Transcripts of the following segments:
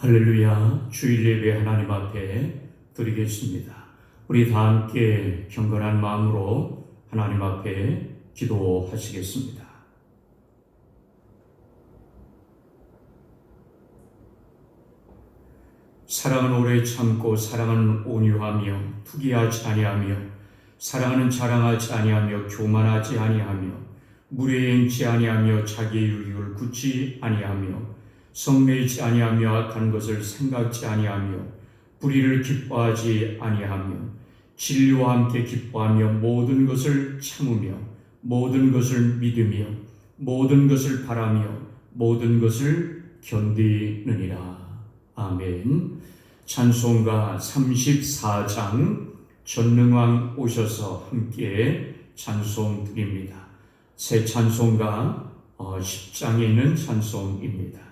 할렐루야, 주일 예배 하나님 앞에 드리겠습니다. 우리 다 함께 경건한 마음으로 하나님 앞에 기도하시겠습니다. 사랑은 오래 참고 사랑은 온유하며 투기하지 아니하며 사랑은 자랑하지 아니하며 교만하지 아니하며 무례 행치 아니하며 자기의 유익을 굳지 아니하며 성내지 아니하며 악한 것을 생각지 아니하며 불의를 기뻐하지 아니하며 진리와 함께 기뻐하며 모든 것을 참으며 모든 것을 믿으며 모든 것을 바라며 모든 것을 견디느니라. 아멘. 찬송가 34장 전능왕 오셔서 함께 찬송 드립니다. 새 찬송가 10장에 있는 찬송입니다.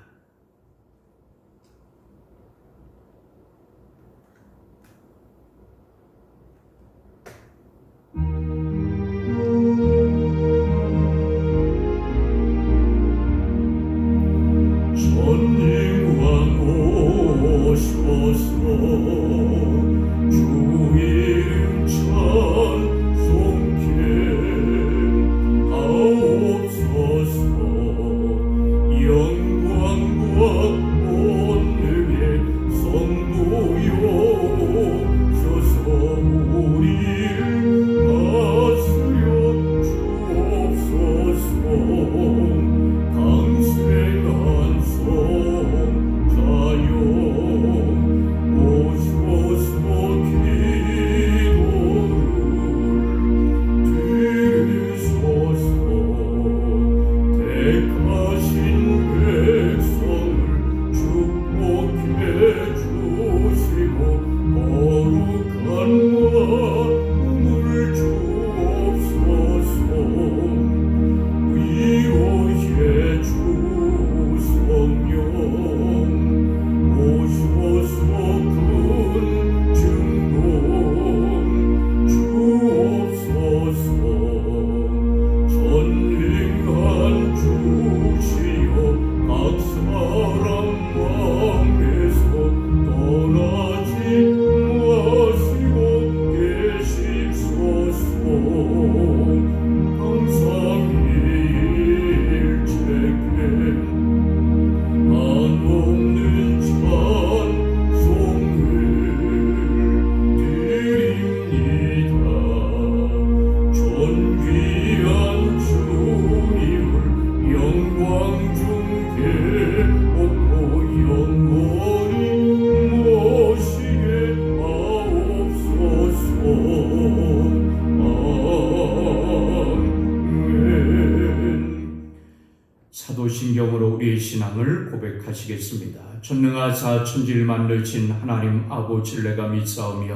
사도신경으로 우리의 신앙을 고백하시겠습니다. 전능하사 천지를 만드신 하나님 아버지를 내가 믿사오며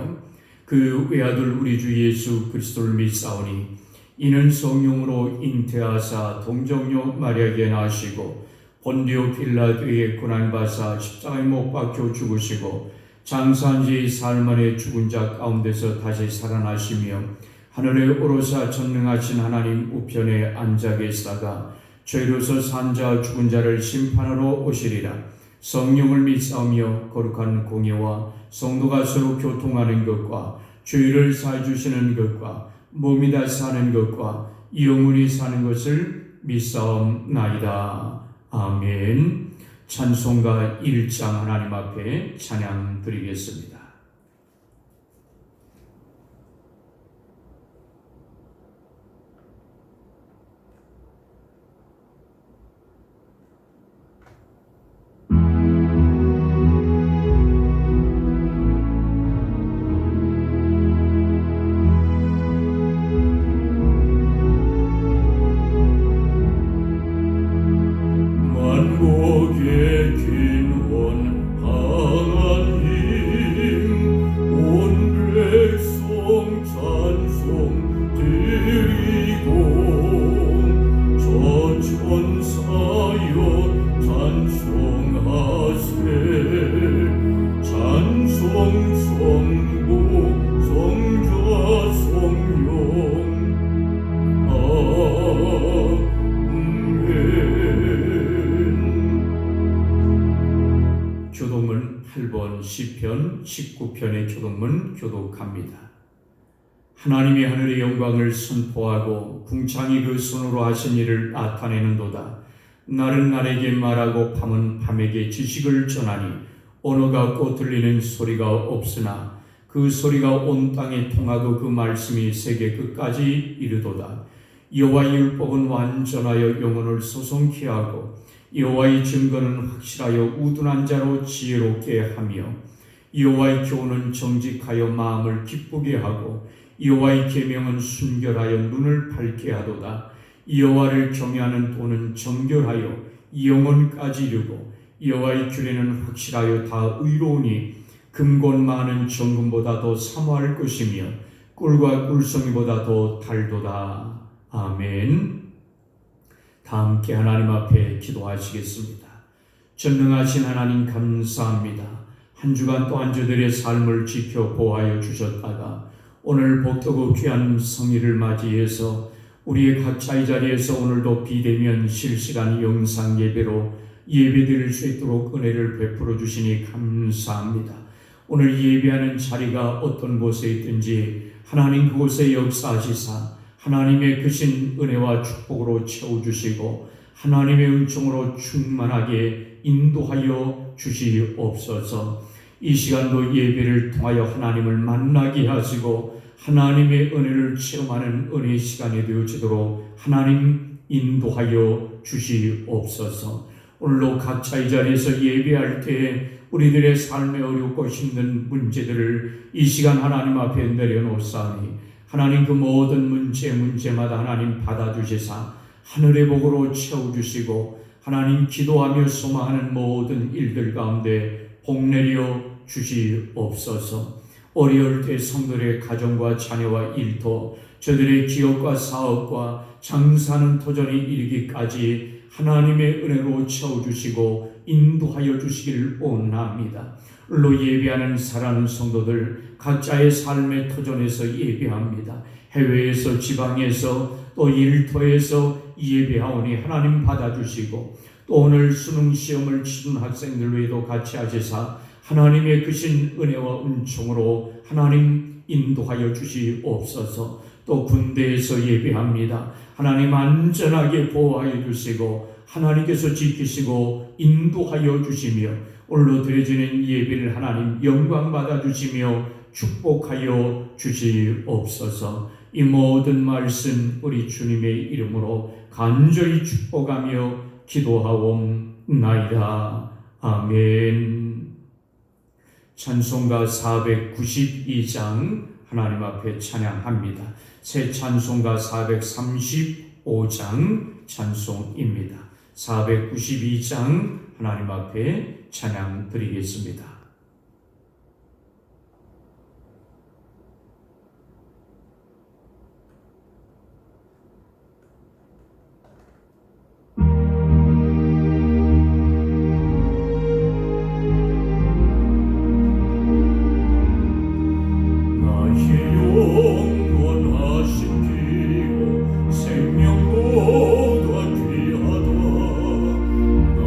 그 외아들 우리 주 예수 그리스도를 믿사오니 이는 성령으로 잉태하사 동정녀 마리아에게 나시고 본디오 빌라도의 고난받아 십자가에 못 박혀 죽으시고 장사한 지 사흘 만에 죽은 자 가운데서 다시 살아나시며 하늘에 오르사 전능하신 하나님 우편에 앉아 계시다가 죄로서 산 자 죽은 자를 심판하러 오시리라. 성령을 믿사오며 거룩한 공예와 성도가 서로 교통하는 것과 죄를 사해 주시는 것과 몸이 다 사는 것과 영원히 사는 것을 믿사옵나이다. 아멘. 찬송가 1장 하나님 앞에 찬양 드리겠습니다. 만복의 긴 원 하나님 찾아온 시편 19편의 교독문 교독합니다. 하나님이 하늘의 영광을 선포하고 궁창이 그 손으로 하신 일을 나타내는도다. 날은 날에게 말하고 밤은 밤에게 지식을 전하니 언어가 없고 들리는 소리가 없으나 그 소리가 온 땅에 통하고 그 말씀이 세계 끝까지 이르도다. 여호와의 율법은 완전하여 영혼을 소송케 하고 여호와의 증거는 확실하여 우둔한 자로 지혜롭게 하며 여호와의 교훈은 정직하여 마음을 기쁘게 하고 여호와의 계명은 순결하여 눈을 밝게 하도다. 여호와를 경외하는 도는 정결하여 영혼까지 이르고 여호와의 규례는 확실하여 다 의로우니 금곤 많은 정금보다 더 사모할 것이며 꿀과 꿀송이보다 더 달도다. 아멘. 다 함께 하나님 앞에 기도하시겠습니다. 전능하신 하나님 감사합니다. 한 주간 또한 저들의 삶을 지켜 보호하여 주셨다가 오늘 복되고 귀한 성일을 맞이해서 우리의 각자의 자리에서 오늘도 비대면 실시간 영상 예배로 예배드릴 수 있도록 은혜를 베풀어 주시니 감사합니다. 오늘 예배하는 자리가 어떤 곳에 있든지 하나님 그곳에 역사하시사 하나님의 크신 은혜와 축복으로 채워주시고 하나님의 은총으로 충만하게 인도하여 주시옵소서. 이 시간도 예배를 통하여 하나님을 만나게 하시고 하나님의 은혜를 체험하는 은혜의 시간이 되어지도록 하나님 인도하여 주시옵소서. 오늘도 각자의 자리에서 예배할 때에 우리들의 삶에 어렵고 힘든 문제들을 이 시간 하나님 앞에 내려놓사오니 하나님 그 모든 문제마다 하나님 받아주시사 하늘의 복으로 채워주시고 하나님 기도하며 소망하는 모든 일들 가운데 복 내려 주시옵소서. 어려울 때 성도들의 가정과 자녀와 일터, 저들의 기업과 사업과 장사하는 도전이 이르기까지 하나님의 은혜로 채워주시고 인도하여 주시기를 원합니다. 물로 예배하는 사랑하는 성도들 각자의 삶의 터전에서 예배합니다. 해외에서 지방에서 또 일터에서 예배하오니 하나님 받아주시고 또 오늘 수능 시험을 치른 학생들 외에도 같이 하시사 하나님의 크신 은혜와 은총으로 하나님 인도하여 주시옵소서. 또 군대에서 예배합니다. 하나님 안전하게 보호하여 주시고 하나님께서 지키시고 인도하여 주시며 오늘로 드려지는 예배를 하나님 영광 받아 주시며 축복하여 주시옵소서. 이 모든 말씀 우리 주님의 이름으로 간절히 축복하며 기도하옵나이다. 아멘. 찬송가 492장 하나님 앞에 찬양합니다. 새 찬송가 435장 찬송입니다. 492장 하나님 앞에 찬양 드리겠습니다.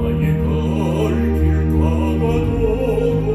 나의 갈 길 다가도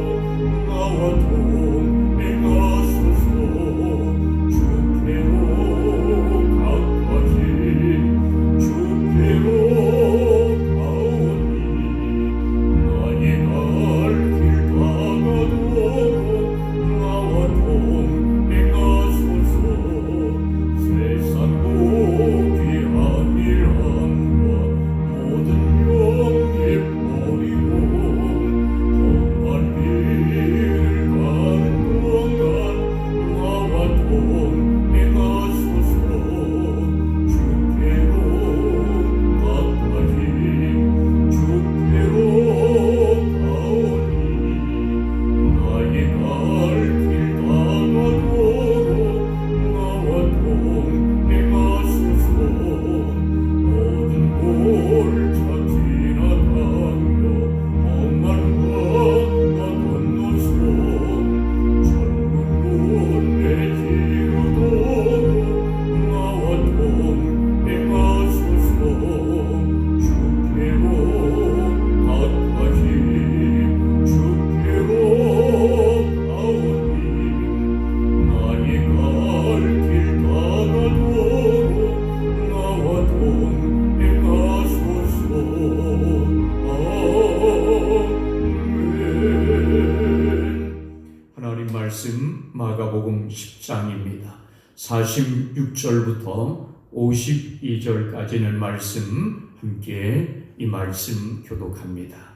10장입니다. 46절부터 52절까지는 말씀 함께 이 말씀 교독합니다.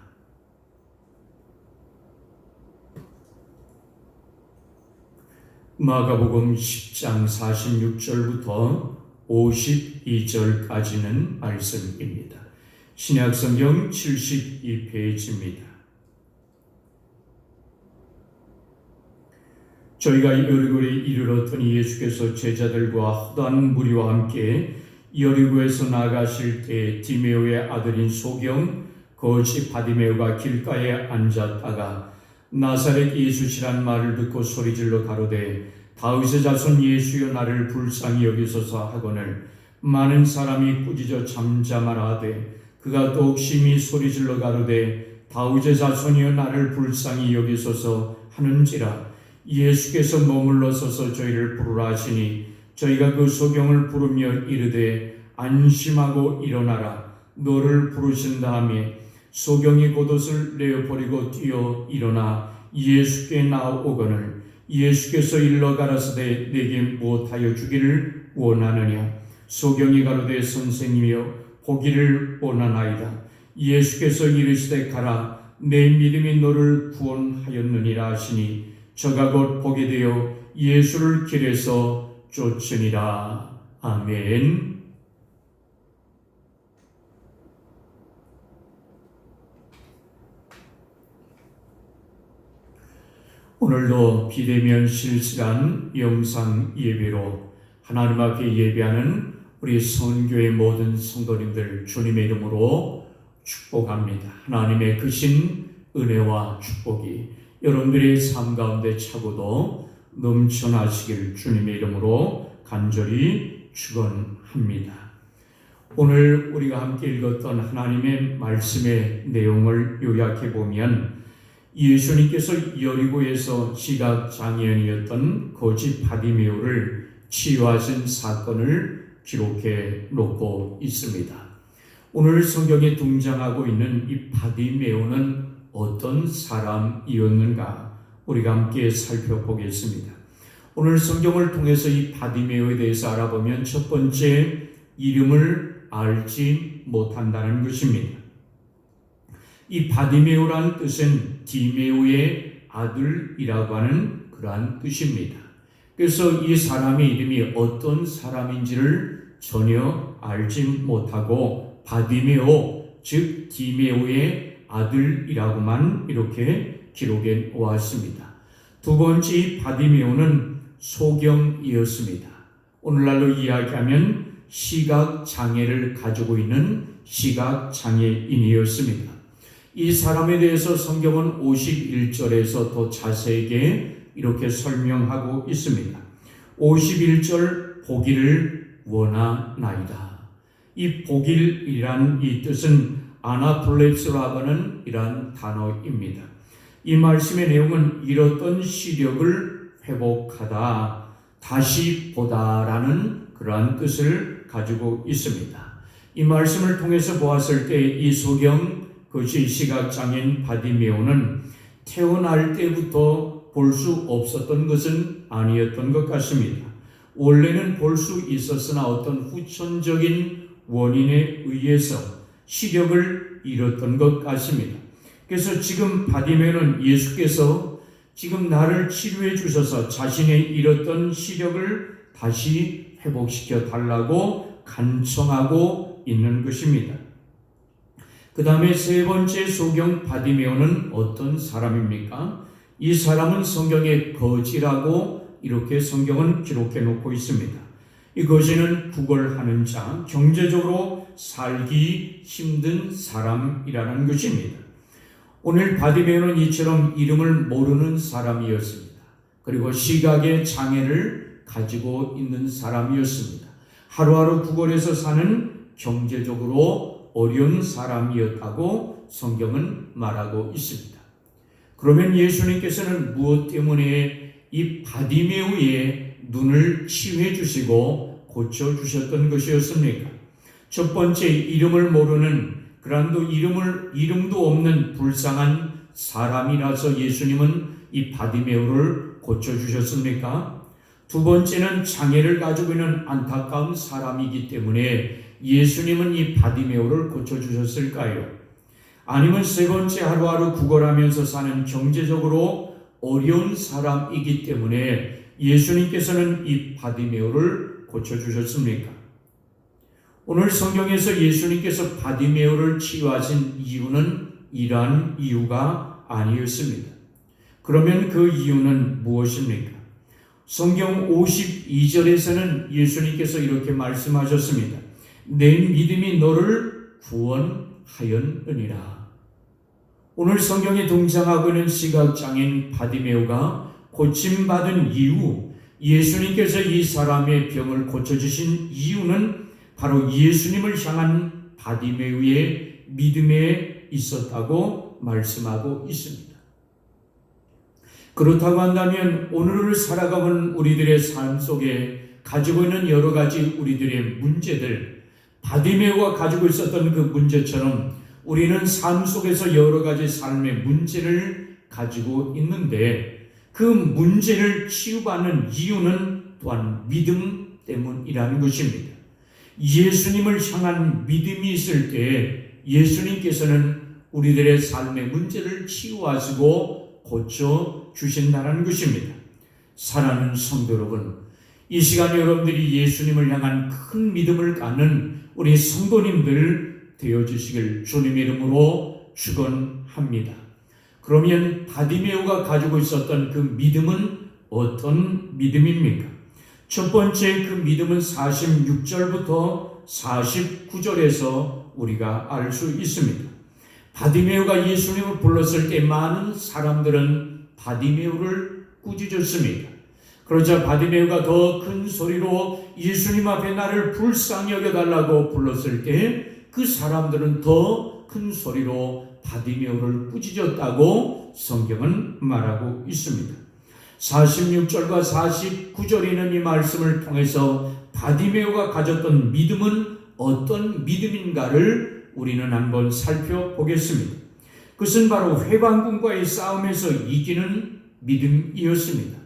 마가복음 10장 46절부터 52절까지는 말씀입니다. 신약성경 72페이지입니다. 저희가 여리고에 이르렀더니 예수께서 제자들과 허다한 무리와 함께 여리고에서 나가실 때 디메오의 아들인 소경 거지 바디메오가 길가에 앉았다가 나사렛 예수시란 말을 듣고 소리질러 가로되 다윗의 자손 예수여 나를 불쌍히 여기소서 하거늘 많은 사람이 꾸짖어 잠잠하라 하되 그가 더욱 심히 소리질러 가로되 다윗의 자손이여 나를 불쌍히 여기소서 하는지라 예수께서 머물러 서서 저희를 부르라 하시니 저희가 그 소경을 부르며 이르되 안심하고 일어나라 너를 부르신 다음에 소경이 겉옷을 내어버리고 뛰어 일어나 예수께 나오거늘 예수께서 일러 가라사대 내게 무엇하여 주기를 원하느냐 소경이 가로되 선생님이여 보기를 원하나이다 예수께서 이르시되 가라 내 믿음이 너를 구원하였느니라 하시니 저가 곧 보게 되어 예수를 길에서 쫓으니라. 아멘. 오늘도 비대면 실시간 영상 예배로 하나님 앞에 예배하는 우리 선교의 모든 성도님들 주님의 이름으로 축복합니다. 하나님의 크신 은혜와 축복이 여러분들의 삶 가운데 차고도 넘쳐나시길 주님의 이름으로 간절히 축원합니다. 오늘 우리가 함께 읽었던 하나님의 말씀의 내용을 요약해 보면 예수님께서 여리고에서 시각장애인이었던 거지 바디메오를 치유하신 사건을 기록해 놓고 있습니다. 오늘 성경에 등장하고 있는 이 바디메오는 어떤 사람이었는가 우리가 함께 살펴보겠습니다. 오늘 성경을 통해서 이 바디메오에 대해서 알아보면 첫 번째 이름을 알지 못한다는 것입니다. 이 바디메오란 뜻은 디메오의 아들이라고 하는 그러한 뜻입니다. 그래서 이 사람의 이름이 어떤 사람인지를 전혀 알지 못하고 바디메오 즉 디메오의 아들이라고만 이렇게 기록해 놓았습니다. 두 번째 바디메오는 소경이었습니다. 오늘날로 이야기하면 시각장애를 가지고 있는 시각장애인이었습니다. 이 사람에 대해서 성경은 51절에서 더 자세하게 이렇게 설명하고 있습니다. 51절 보기를 원하나이다. 이 보길이란 이 뜻은 아나플렙스라고 하는 이러한 단어입니다. 이 말씀의 내용은 잃었던 시력을 회복하다, 다시 보다라는 그러한 뜻을 가지고 있습니다. 이 말씀을 통해서 보았을 때 이 소경 그것이 시각장애인 바디메오는 태어날 때부터 볼 수 없었던 것은 아니었던 것 같습니다. 원래는 볼 수 있었으나 어떤 후천적인 원인에 의해서 시력을 잃었던 것 같습니다. 그래서 지금 바디메오는 예수께서 지금 나를 치료해 주셔서 자신의 잃었던 시력을 다시 회복시켜 달라고 간청하고 있는 것입니다. 그 다음에 세 번째 소경 바디메오는 어떤 사람입니까? 이 사람은 성경에 거지라고 이렇게 성경은 기록해 놓고 있습니다. 이 거지는 구걸하는 자, 경제적으로 살기 힘든 사람이라는 것입니다. 오늘 바디메오는 이처럼 이름을 모르는 사람이었습니다. 그리고 시각의 장애를 가지고 있는 사람이었습니다. 하루하루 구걸해서 사는 경제적으로 어려운 사람이었다고 성경은 말하고 있습니다. 그러면 예수님께서는 무엇 때문에 이 바디메오의 눈을 치유해 주시고 고쳐 주셨던 것이었습니까? 첫 번째, 이름을 모르는 그란도 이름도 없는 불쌍한 사람이라서 예수님은 이 바디메오를 고쳐 주셨습니까? 두 번째는 장애를 가지고 있는 안타까운 사람이기 때문에 예수님은 이 바디메오를 고쳐주셨을까요? 아니면 세 번째, 하루하루 구걸하면서 사는 경제적으로 어려운 사람이기 때문에 예수님께서는 이 바디메오를 고쳐주셨습니까? 오늘 성경에서 예수님께서 바디메오를 치유하신 이유는 이러한 이유가 아니었습니다. 그러면 그 이유는 무엇입니까? 성경 52절에서는 예수님께서 이렇게 말씀하셨습니다. 내 믿음이 너를 구원하였느니라. 오늘 성경에 등장하고 있는 시각장애인 바디메오가 고침받은 이유, 예수님께서 이 사람의 병을 고쳐주신 이유는 바로 예수님을 향한 바디메오의 믿음에 있었다고 말씀하고 있습니다. 그렇다고 한다면 오늘을 살아가는 우리들의 삶 속에 가지고 있는 여러 가지 우리들의 문제들, 바디메오가 가지고 있었던 그 문제처럼 우리는 삶 속에서 여러 가지 삶의 문제를 가지고 있는데 그 문제를 치유받는 이유는 또한 믿음 때문이라는 것입니다. 예수님을 향한 믿음이 있을 때 예수님께서는 우리들의 삶의 문제를 치유하시고 고쳐주신다는 것입니다. 사랑하는 성도 여러분, 이 시간 여러분들이 예수님을 향한 큰 믿음을 갖는 우리 성도님들 되어주시길 주님의 이름으로 축원합니다. 그러면 바디메오가 가지고 있었던 그 믿음은 어떤 믿음입니까? 첫 번째 그 믿음은 46절부터 49절에서 우리가 알 수 있습니다. 바디메오가 예수님을 불렀을 때 많은 사람들은 바디메오를 꾸짖었습니다. 그러자 바디메오가 더 큰 소리로 예수님 앞에 나를 불쌍히 여겨달라고 불렀을 때 그 사람들은 더 큰 소리로 바디메오를 꾸짖었다고 성경은 말하고 있습니다. 46절과 49절에 있는 이 말씀을 통해서 바디메오가 가졌던 믿음은 어떤 믿음인가를 우리는 한번 살펴보겠습니다. 그것은 바로 회방꾼과의 싸움에서 이기는 믿음이었습니다.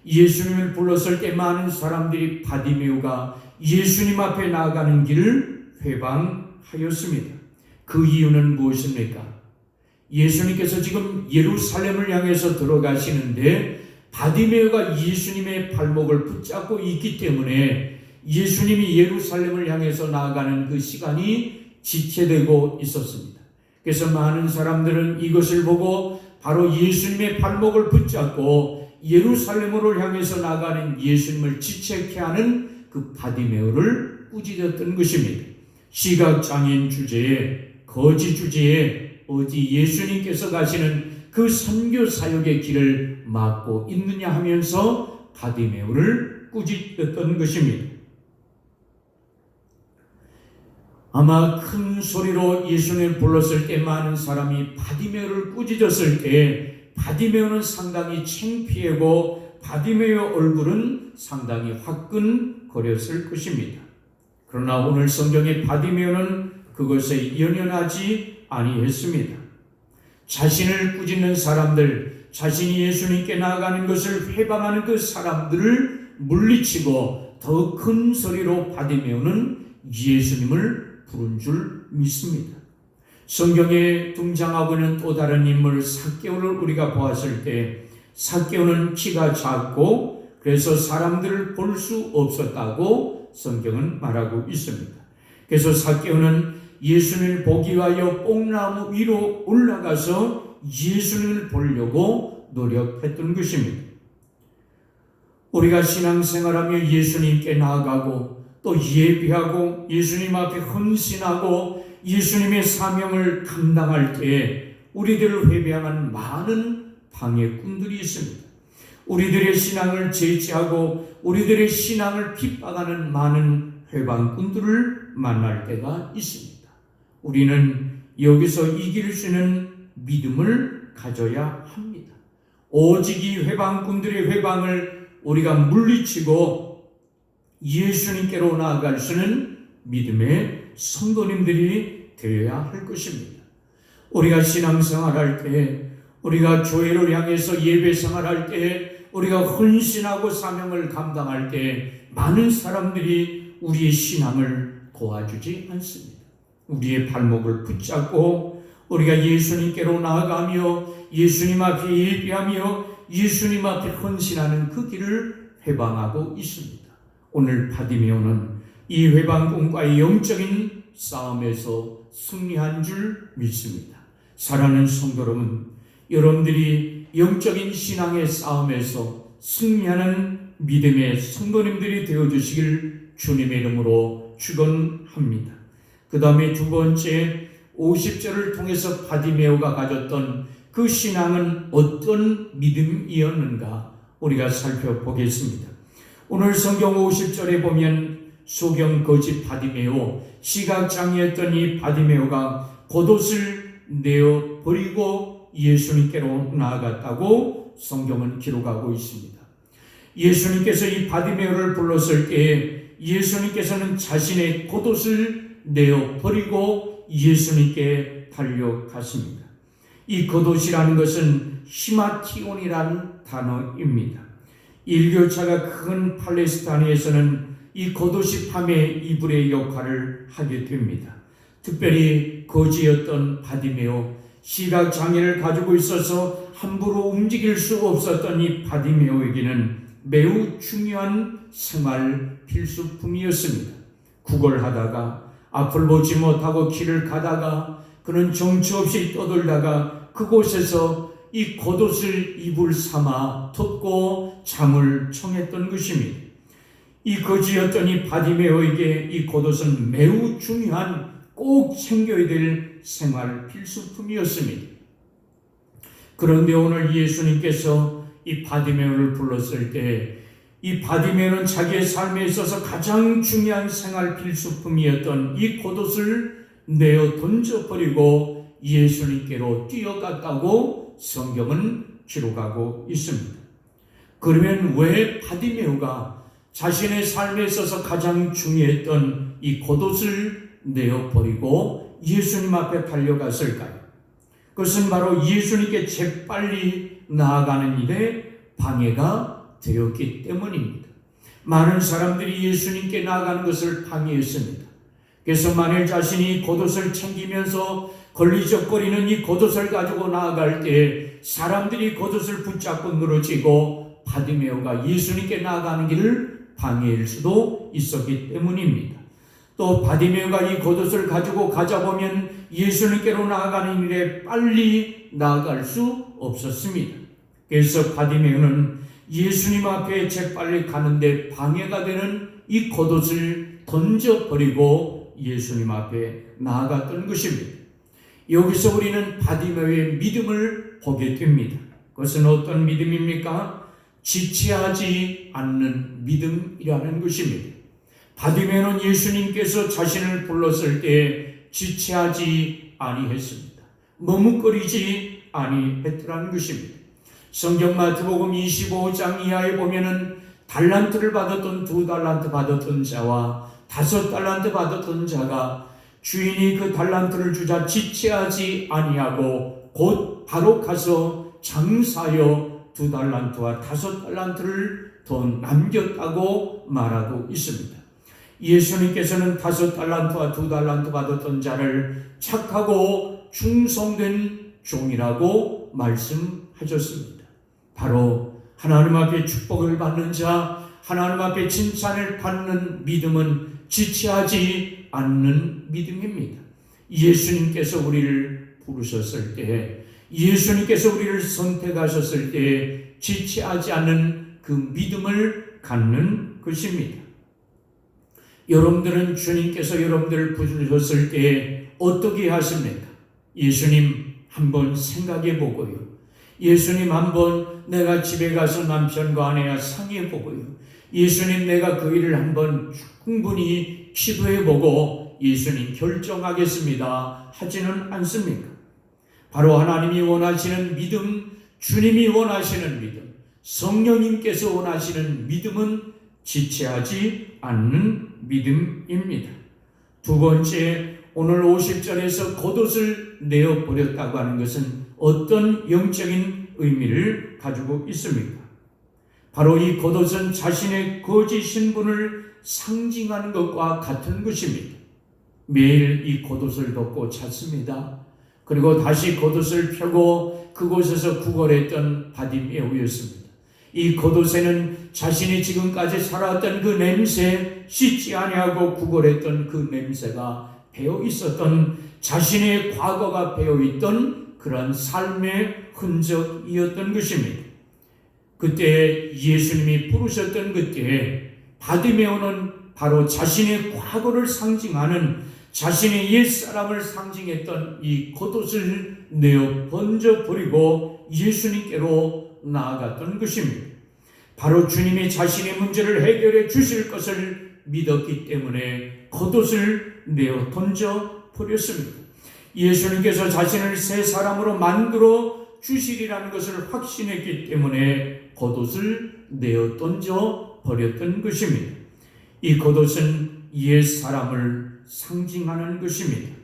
예수님을 불렀을 때 많은 사람들이 바디메오가 예수님 앞에 나아가는 길을 회방하였습니다. 그 이유는 무엇입니까? 예수님께서 지금 예루살렘을 향해서 들어가시는데 바디메오가 예수님의 발목을 붙잡고 있기 때문에 예수님이 예루살렘을 향해서 나아가는 그 시간이 지체되고 있었습니다. 그래서 많은 사람들은 이것을 보고 바로 예수님의 발목을 붙잡고 예루살렘으로 향해서 나가는 예수님을 지체케 하는 그 바디메오를 꾸짖었던 것입니다. 시각장애인 주제에, 거지 주제에 어디 예수님께서 가시는 그 선교 사역의 길을 막고 있느냐 하면서 바디메오를 꾸짖었던 것입니다. 아마 큰 소리로 예수님을 불렀을 때 많은 사람이 바디메오를 꾸짖었을 때 바디메오는 상당히 창피하고 바디메오 얼굴은 상당히 화끈거렸을 것입니다. 그러나 오늘 성경의 바디메오는 그것에 연연하지 아니했습니다. 자신을 꾸짖는 사람들, 자신이 예수님께 나아가는 것을 회방하는 그 사람들을 물리치고 더 큰 소리로 바디메오는 예수님을 부른 줄 믿습니다. 성경에 등장하고 있는 또 다른 인물 삭개오를 우리가 보았을 때 삭개오는 키가 작고 그래서 사람들을 볼 수 없었다고 성경은 말하고 있습니다. 그래서 삭개오는 예수님을 보기 위하여 뽕나무 위로 올라가서 예수님을 보려고 노력했던 것입니다. 우리가 신앙생활하며 예수님께 나아가고 또 예배하고 예수님 앞에 헌신하고 예수님의 사명을 감당할 때에 우리들을 회방하는 많은 방해꾼들이 있습니다. 우리들의 신앙을 제지하고 우리들의 신앙을 핍박하는 많은 회방꾼들을 만날 때가 있습니다. 우리는 여기서 이길 수 있는 믿음을 가져야 합니다. 오직 이 회방꾼들의 회방을 우리가 물리치고 예수님께로 나아갈 수 있는 믿음의 성도님들이 되어야 할 것입니다. 우리가 신앙생활할 때, 우리가 교회를 향해서 예배생활할 때, 우리가 헌신하고 사명을 감당할 때 많은 사람들이 우리의 신앙을 도와주지 않습니다. 우리의 발목을 붙잡고 우리가 예수님께로 나아가며 예수님 앞에 예배하며 예수님 앞에 헌신하는 그 길을 회방하고 있습니다. 오늘 바디메오는 이 회방꾼과의 영적인 싸움에서 승리한 줄 믿습니다. 사랑하는 성도 여러분, 여러분들이 영적인 신앙의 싸움에서 승리하는 믿음의 성도님들이 되어주시길 주님의 이름으로 축원합니다. 그 다음에 두 번째 50절을 통해서 바디메오가 가졌던 그 신앙은 어떤 믿음이었는가 우리가 살펴보겠습니다. 오늘 성경 50절에 보면 소경 거지 바디메오, 시각장애였던 이 바디메오가 겉옷을 내어 버리고 예수님께로 나아갔다고 성경은 기록하고 있습니다. 예수님께서 이 바디메오를 불렀을 때 예수님께서는 자신의 겉옷을 내어 버리고 예수님께 달려갔습니다. 이 겉옷이라는 것은 히마티온이라는 단어입니다. 일교차가 큰 팔레스타인에서는 이 겉옷이 밤의 이불의 역할을 하게 됩니다. 특별히 거지였던 바디메오, 시각장애를 가지고 있어서 함부로 움직일 수 없었던 이 바디메오에게는 매우 중요한 생활 필수품이었습니다. 구걸하다가 앞을 보지 못하고 길을 가다가 그는 정처 없이 떠돌다가 그곳에서 이 겉옷을 이불 삼아 덮고 잠을 청했던 것입니다. 이 거지였던 이 바디메오에게 이 겉옷은 매우 중요한 꼭 챙겨야 될 생활 필수품이었습니다. 그런데 오늘 예수님께서 이 바디메오를 불렀을 때 이 바디메오는 자기의 삶에 있어서 가장 중요한 생활 필수품이었던 이 겉옷을 내어 던져버리고 예수님께로 뛰어갔다고 성경은 기록하고 있습니다. 그러면 왜 바디메오가 자신의 삶에 있어서 가장 중요했던 이 겉옷을 내어버리고 예수님 앞에 달려갔을까요? 그것은 바로 예수님께 재빨리 나아가는 일에 방해가 되었기 때문입니다. 많은 사람들이 예수님께 나아가는 것을 방해했습니다. 그래서 만일 자신이 겉옷을 챙기면서 걸리적거리는 이 겉옷을 가지고 나아갈 때 사람들이 겉옷을 붙잡고 늘어지고 바디메오가 예수님께 나아가는 길을 방해할 수도 있었기 때문입니다. 또 바디메오가 이 겉옷을 가지고 가자 보면 예수님께로 나아가는 일에 빨리 나아갈 수 없었습니다. 그래서 바디메오는 예수님 앞에 재빨리 가는데 방해가 되는 이 겉옷을 던져버리고 예수님 앞에 나아갔던 것입니다. 여기서 우리는 바디메오의 믿음을 보게 됩니다. 그것은 어떤 믿음입니까? 지체하지 않는 믿음이라는 것입니다. 바디메오는 예수님께서 자신을 불렀을 때 지체하지 아니했습니다. 머뭇거리지 아니했더라는 것입니다. 성경 마태복음 25장 이하에 보면은 달란트를 받았던 2달란트 받았던 자와 5달란트 받았던 자가 주인이 그 달란트를 주자 지체하지 아니하고 곧 바로 가서 장사하여 2달란트와 5달란트를 더 남겼다고 말하고 있습니다. 예수님께서는 5달란트와 2달란트 받았던 자를 착하고 충성된 종이라고 말씀하셨습니다. 바로 하나님 앞에 축복을 받는 자, 하나님 앞에 칭찬을 받는 믿음은 지체하지 않는 믿음입니다. 예수님께서 우리를 부르셨을 때, 예수님께서 우리를 선택하셨을 때 지체하지 않는 그 믿음을 갖는 것입니다. 여러분들은 주님께서 여러분들을 부르셨을 때 어떻게 하십니까? 예수님 한번 생각해 보고요. 예수님 한번 내가 집에 가서 남편과 아내와 상의해 보고요. 예수님 내가 그 일을 한번 충분히 시도해 보고 예수님 결정하겠습니다 하지는 않습니까? 바로 하나님이 원하시는 믿음, 주님이 원하시는 믿음, 성령님께서 원하시는 믿음은 지체하지 않는 믿음입니다. 두 번째, 오늘 50절에서 겉옷을 내어버렸다고 하는 것은 어떤 영적인 의미를 가지고 있습니까? 바로 이 겉옷은 자신의 거짓 신분을 상징하는 것과 같은 것입니다. 매일 이 겉옷을 덮고 잤습니다. 그리고 다시 겉옷을 펴고 그곳에서 구걸했던 바디메오였습니다. 이 겉옷에는 자신이 지금까지 살아왔던 그 냄새, 씻지 아니하고 구걸했던 그 냄새가 배어 있었던, 자신의 과거가 배어 있던 그런 삶의 흔적이었던 것입니다. 그때 예수님이 부르셨던 그때 바디메오는 바로 자신의 과거를 상징하는, 자신의 옛사람을 상징했던 이 겉옷을 내어 번져버리고 예수님께로 나아갔던 것입니다. 바로 주님이 자신의 문제를 해결해 주실 것을 믿었기 때문에 겉옷을 내어 던져버렸습니다. 예수님께서 자신을 새 사람으로 만들어 주시리라는 것을 확신했기 때문에 겉옷을 내어 던져버렸던 것입니다. 이 겉옷은 옛 사람을 상징하는 것입니다.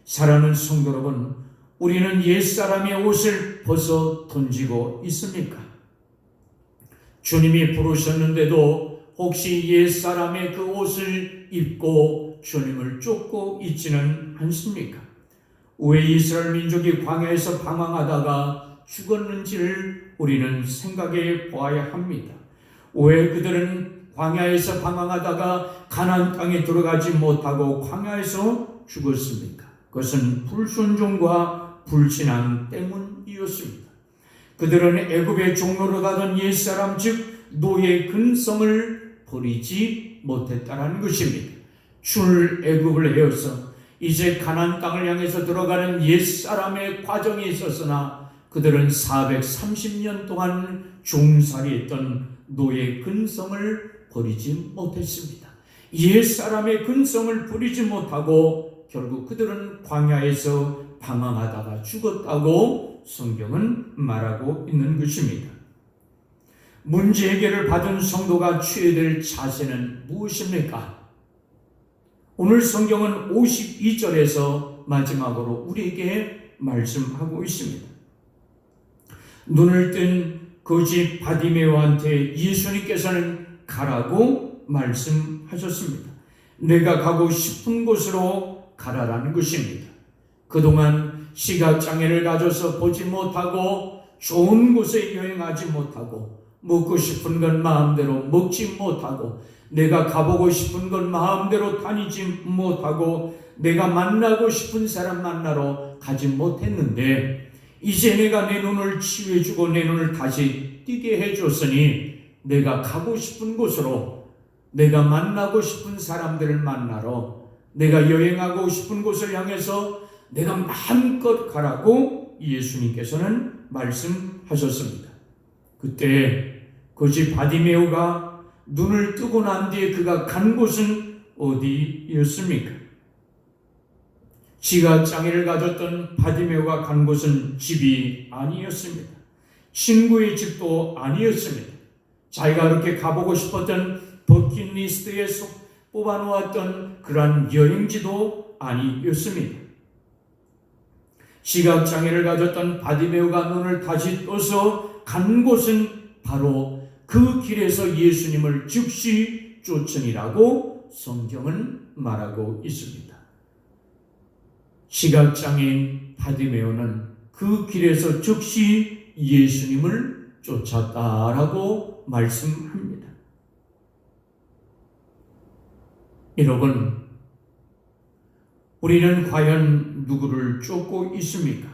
사랑하는 성도 여러분, 우리는 옛 사람의 옷을 벗어 던지고 있습니까? 주님이 부르셨는데도 혹시 옛 사람의 그 옷을 입고 주님을 쫓고 있지는 않습니까? 왜 이스라엘 민족이 광야에서 방황하다가 죽었는지를 우리는 생각해 보아야 합니다. 왜 그들은 광야에서 방황하다가 가나안 땅에 들어가지 못하고 광야에서 죽었습니까? 그것은 불순종과 불신앙 때문이었습니다. 그들은 애굽의 종로로 가던 옛사람, 즉 노예 근성을 버리지 못했다는 것입니다. 출애굽을 해서 이제 가나안 땅을 향해서 들어가는 옛사람의 과정이 있었으나 그들은 430년 동안 종살이했던 노예 근성을 버리지 못했습니다. 옛사람의 근성을 버리지 못하고 결국 그들은 광야에서 방황하다가 죽었다고 성경은 말하고 있는 것입니다. 문제 해결을 받은 성도가 취해야 될 자세는 무엇입니까? 오늘 성경은 52절에서 마지막으로 우리에게 말씀하고 있습니다. 눈을 뜬 거지 바디메오한테 예수님께서는 가라고 말씀하셨습니다. 내가 가고 싶은 곳으로 가라라는 것입니다. 그동안 시각장애를 가져서 보지 못하고 좋은 곳에 여행하지 못하고 먹고 싶은 건 마음대로 먹지 못하고 내가 가보고 싶은 건 마음대로 다니지 못하고 내가 만나고 싶은 사람 만나러 가지 못했는데 이제 내가 내 눈을 치유해주고 내 눈을 다시 띄게 해줬으니 내가 가고 싶은 곳으로, 내가 만나고 싶은 사람들을 만나러, 내가 여행하고 싶은 곳을 향해서 내가 마음껏 가라고 예수님께서는 말씀하셨습니다. 그때 거지 바디메오가 눈을 뜨고 난 뒤에 그가 간 곳은 어디였습니까? 시각장애를 가졌던 바디메오가 간 곳은 집이 아니었습니다. 친구의 집도 아니었습니다. 자기가 그렇게 가보고 싶었던 버킷리스트에 뽑아놓았던 그러한 여행지도 아니었습니다. 시각장애를 가졌던 바디메오가 눈을 다시 떠서 간 곳은 바로 그 길에서 예수님을 즉시 쫓으니라고 성경은 말하고 있습니다. 시각장애인 바디메오는 그 길에서 즉시 예수님을 쫓았다라고 말씀합니다. 여러분, 우리는 과연 누구를 쫓고 있습니까?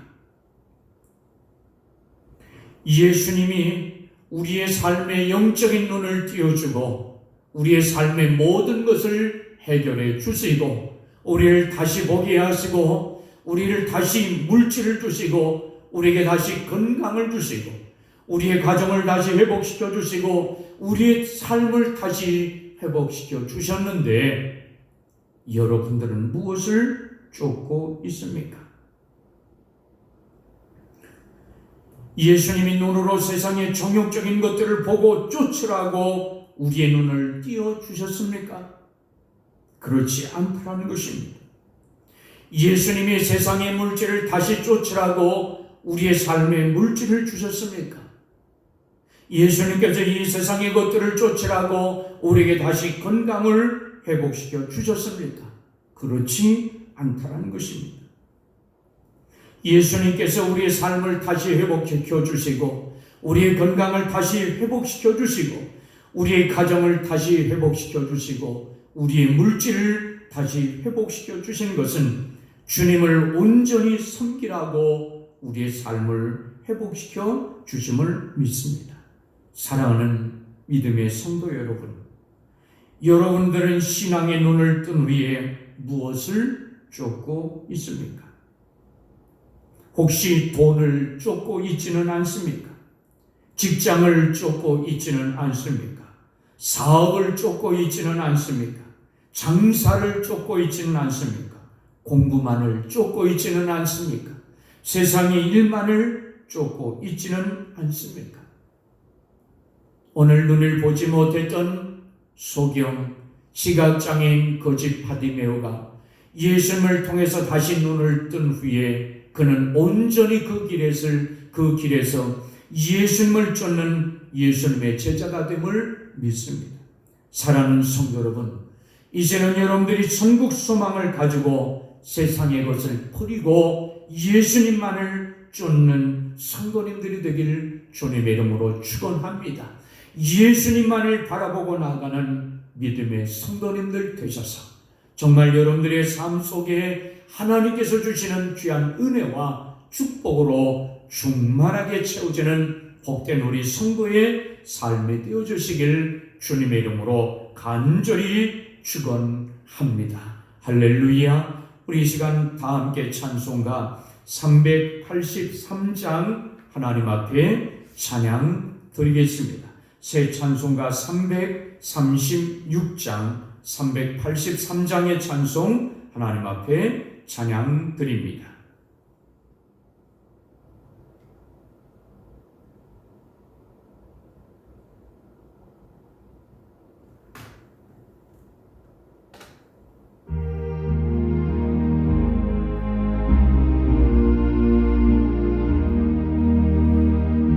예수님이 우리의 삶의 영적인 눈을 띄워주고 우리의 삶의 모든 것을 해결해 주시고 우리를 다시 보게 하시고 우리를 다시 물질을 주시고 우리에게 다시 건강을 주시고 우리의 가정을 다시 회복시켜 주시고 우리의 삶을 다시 회복시켜 주셨는데 여러분들은 무엇을 쫓고 있습니까? 예수님이 눈으로 세상의 정욕적인 것들을 보고 쫓으라고 우리의 눈을 띄워주셨습니까? 그렇지 않다는 것입니다. 예수님이 세상의 물질을 다시 쫓으라고 우리의 삶에 물질을 주셨습니까? 예수님께서 이 세상의 것들을 쫓으라고 우리에게 다시 건강을 회복시켜 주셨습니까? 그렇지 않다는 것입니다. 예수님께서 우리의 삶을 다시 회복시켜 주시고 우리의 건강을 다시 회복시켜 주시고 우리의 가정을 다시 회복시켜 주시고 우리의 물질을 다시 회복시켜 주신 것은 주님을 온전히 섬기라고 우리의 삶을 회복시켜 주심을 믿습니다. 사랑하는 믿음의 성도 여러분, 여러분들은 신앙의 눈을 뜬 후에 무엇을 쫓고 있습니까? 혹시 돈을 쫓고 있지는 않습니까? 직장을 쫓고 있지는 않습니까? 사업을 쫓고 있지는 않습니까? 장사를 쫓고 있지는 않습니까? 공부만을 쫓고 있지는 않습니까? 세상의 일만을 쫓고 있지는 않습니까? 오늘 눈을 보지 못했던 소경, 시각장애인 거짓 바디메오가 예수님을 통해서 다시 눈을 뜬 후에 그는 온전히 그 길에서 예수님을 쫓는 예수님의 제자가 됨을 믿습니다. 사랑하는 성도 여러분, 이제는 여러분들이 천국 소망을 가지고 세상의 것을 버리고 예수님만을 쫓는 성도님들이 되기를 주님의 이름으로 축원합니다. 예수님만을 바라보고 나아가는 믿음의 성도님들 되셔서 정말 여러분들의 삶 속에 하나님께서 주시는 귀한 은혜와 축복으로 충만하게 채워지는 복된 우리 성도의 삶이 되어주시길 주님의 이름으로 간절히 축원합니다. 할렐루야. 우리 이 시간 다 함께 찬송가 383장 하나님 앞에 찬양 드리겠습니다. 새 찬송가 336장 383장의 찬송 하나님 앞에 찬양 드립니다.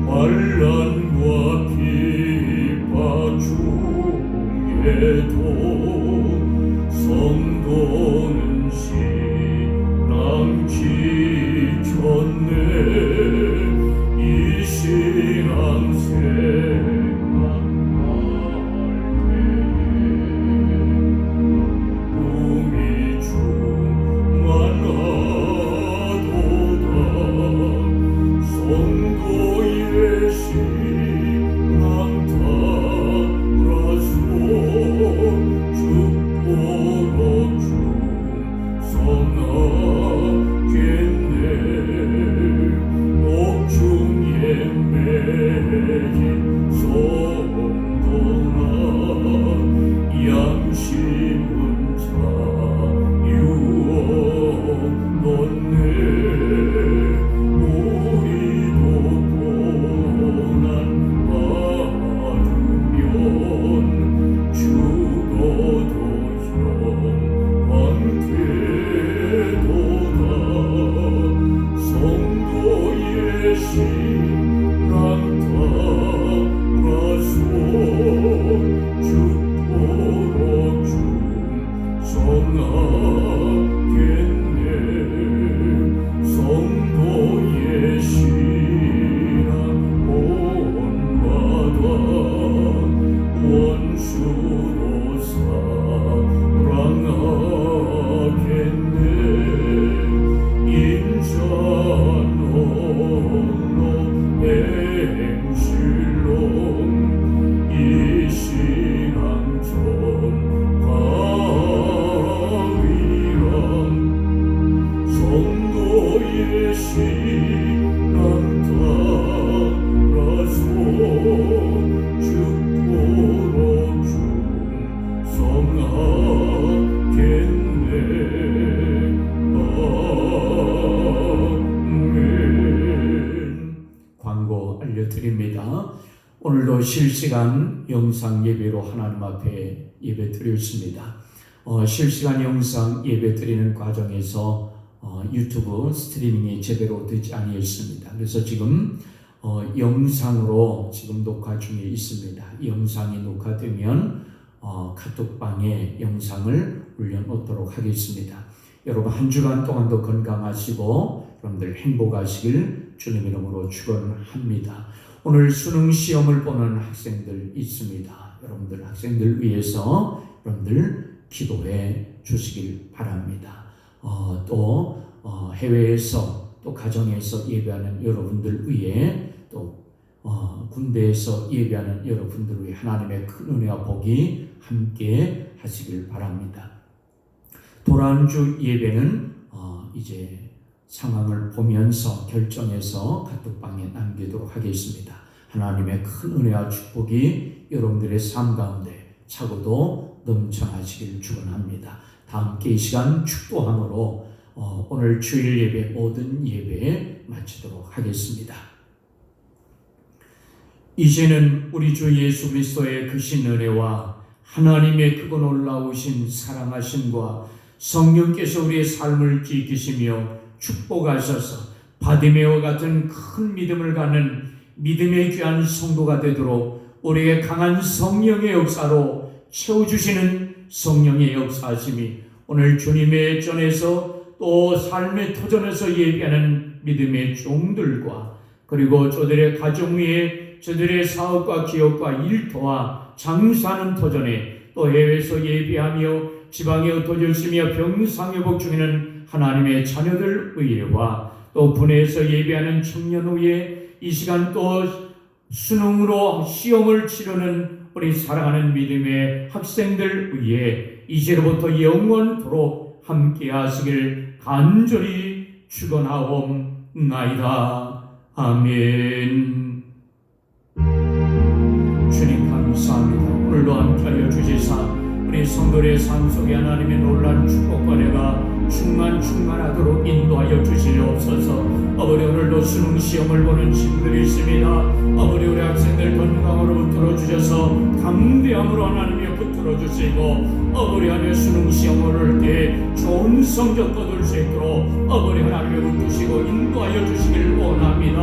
환난과 비파 중에도 성도는 신앙 지켰네. 이 신앙 생각할 때에 꿈이 충만하도다. 성도의 신앙 따라서 죽도록 충성하겠네. 옥중에 매인 성도나 양심은 자유없네. 우리도 고난 받으면 죽어도 영광 되도다. 성도의 신앙 따라서 죽도록 충성하겠네. 성도의 신앙 본받아 원수도 사랑하겠네. 인자노로 행실로 이 신앙 전파위라. 성도의 신앙 따라서 죽도록 충성하겠네. 아멘. 광고 알려드립니다. 오늘도 실시간 영상 예배로 하나님 앞에 예배 드렸습니다. 실시간 영상 예배 드리는 과정에서 유튜브 스트리밍이 제대로 되지 아니했습니다. 그래서 지금 영상으로 지금 녹화 중에 있습니다. 이 영상이 녹화되면 카톡방에 영상을 올려놓도록 하겠습니다. 여러분 한 주간 동안도 건강하시고 여러분들 행복하시길 주님 이름으로 축원합니다. 오늘 수능 시험을 보는 학생들 있습니다. 여러분들 학생들 위해서 여러분들 기도해 주시길 바랍니다. 또 해외에서 또 가정에서 예배하는 여러분들 위해 또 군대에서 예배하는 여러분들 위해 하나님의 큰 은혜와 복이 함께 하시길 바랍니다. 돌아온 주 예배는 이제 상황을 보면서 결정해서 카톡방에 남기도록 하겠습니다. 하나님의 큰 은혜와 축복이 여러분들의 삶 가운데 차고도 넘쳐나시길 축원합니다. 다 함께 이 시간 축도함으로 오늘 주일 예배 모든 예배 마치도록 하겠습니다. 이제는 우리 주 예수 그리스도의 크신 은혜와 하나님의 크고 놀라우신 사랑하심과 성령께서 우리의 삶을 지키시며 축복하셔서 바디메와 같은 큰 믿음을 갖는 믿음의 귀한 성도가 되도록 우리의 강한 성령의 역사로 채워주시는 성령의 역사하심이 오늘 주님의 전에서 또 삶의 터전에서 예배하는 믿음의 종들과 그리고 저들의 가정 위에 저들의 사업과 기업과 일터와 장사하는 터전에 또 해외에서 예배하며 지방에 흩어졌으며 병상회복 중에는 하나님의 자녀들 의회와 또 분해에서 예배하는 청년 의회 이 시간 또 수능으로 시험을 치르는 우리 사랑하는 믿음의 학생들 의회 이제로부터 영원토록 함께 하시길 간절히 축원하옵나이다. 아멘. 주님 감사합니다. 오늘도 함께하여 주시사 우리 성도의 삶 속에 하나님의 놀라운 축복과 은혜가 충만하도록 인도하여 주시옵소서. 아버지 오늘도 수능 시험을 보는 친구들이 있습니다. 아버지 우리 학생들 건강으로 붙들어 주셔서 담대함으로 하나님이 붙들어 주시고 아버지 하나님 수능 시험을 할 때 좋은 성적 거둘 수 있도록 아버지 하나님이 붙드시고 인도하여 주시길 원합니다.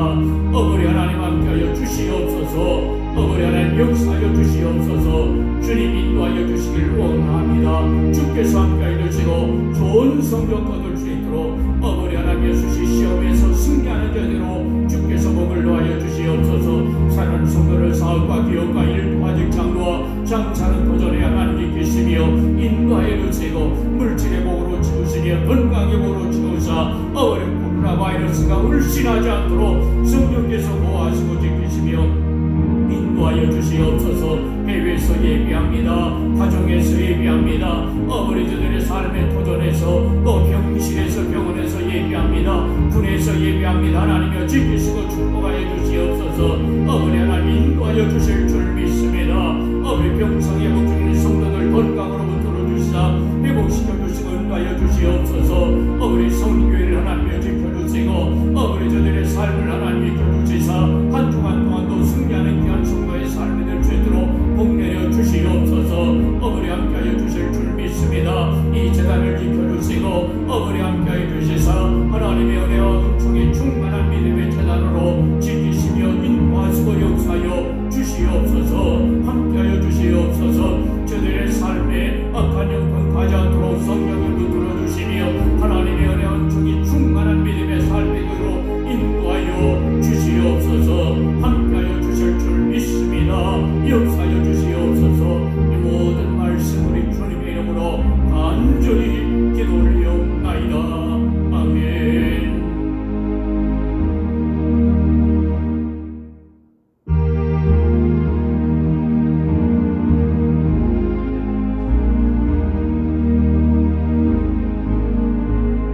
아버지 하나님 함께하여 주시옵소서. 아버지 하나님 역사하여 주시옵소서. 주님 인도하여 주시길 원합니다. 주께서 함께하여 주시고 좋은 성적 거둘 수 있도록 아버지 하나님 예수시 시험에서 승리하는 자대로 주께서 복을 더하여 주시옵소서. 사는 성도를 사업과 기업과 일과 직장과 장사는 도전에 하나님 계시며 인도하여 주시고 물질의 복으로 채우시며 건강의 복으로 채우사 아버지 코로나 바이러스가 울신하지 않도록 성령께서 보호하시고 지키시며 인도하여 주시옵소서. 해외에서 예배합니다. 가정에서 예배합니다. 어머니들의 삶의 도전에서 또 병실에서 병원에서 예배합니다. 군에서 예배합니다. 하나님여 지키시고 축복하여 주시옵소서. 어머니 하나님 인도하여 주실 줄 믿습니다. 어머니 병상 회복 중인 성도들 건강으로 붙들어 주시사 회복시켜 주시고 인도하여 주시옵소서. 어머니 성교회를 하나님여 지켜주시고 어머니 저들의 삶을 하나님 지켜주시사 한 주간 동안도 승리하는 귀한 성도의 삶이 될 수 있도록 복 내려 주시옵소서. 어머니 함께하여 주실 줄 믿습니다. 이 재단을 지켜주시고 어머니 함께하여 주시사 하나님의 은혜와 은총이 충만한 믿음의 재단으로 지키시며 인도하시고 역사하여 주시옵소서. 함께하여 주시옵소서. 저들의 삶에 악한 영